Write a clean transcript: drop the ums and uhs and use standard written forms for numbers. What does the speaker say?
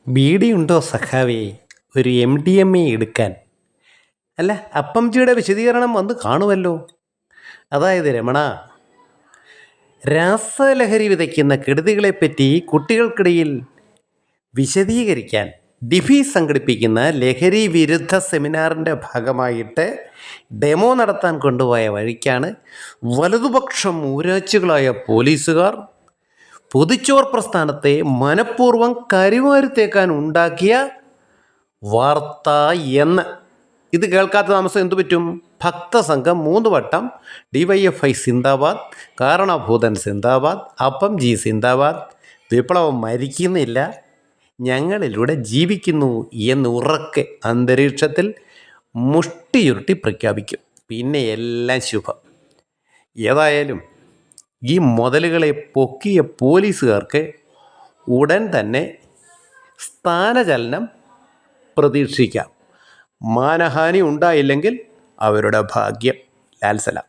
ബീഡിയുണ്ടോ സഖാവേ ഒരു MDMA എടുക്കാൻ? അല്ല, അപ്പംജിയുടെ വിശദീകരണം വന്ന് കാണുമല്ലോ. അതായത് രമണ, രാസലഹരി വിതയ്ക്കുന്ന കെടുതികളെപ്പറ്റി കുട്ടികൾക്കിടയിൽ വിശദീകരിക്കാൻ ഡിഫി സംഘടിപ്പിക്കുന്ന ലഹരി വിരുദ്ധ സെമിനാറിൻ്റെ ഭാഗമായിട്ട് ഡെമോ നടത്താൻ കൊണ്ടുപോയ വഴിക്കാണ് വലതുപക്ഷം ഊരാച്ചികളായ പോലീസുകാർ പൊതിച്ചോർ പ്രസ്ഥാനത്തെ മനഃപൂർവ്വം കരിവാരിത്തേക്കാൻ ഉണ്ടാക്കിയ വാർത്ത എന്ന്. ഇത് കേൾക്കാത്ത താമസം എന്തു പറ്റും? ഭക്തസംഘം 3 വട്ടം DYFI സിന്ദാബാദ്, കാരണഭൂതൻ സിന്ദാബാദ്, അപ്പം ജി സിന്ദാബാദ്, വിപ്ലവം മരിക്കുന്നില്ല, ഞങ്ങളിലൂടെ ജീവിക്കുന്നു എന്ന് ഉറക്കെ അന്തരീക്ഷത്തിൽ മുഷ്ടിയുരുട്ടി പ്രഖ്യാപിക്കും. പിന്നെ എല്ലാം ശുഭം. ഏതായാലും ഈ മുതലുകളെ പൊക്കിയ പോലീസുകാർക്ക് ഉടൻ തന്നെ സ്ഥാനചലനം പ്രതീക്ഷിക്കാം. മാനഹാനി ഉണ്ടായില്ലെങ്കിൽ അവരുടെ ഭാഗ്യം. ലാൽ സലാം.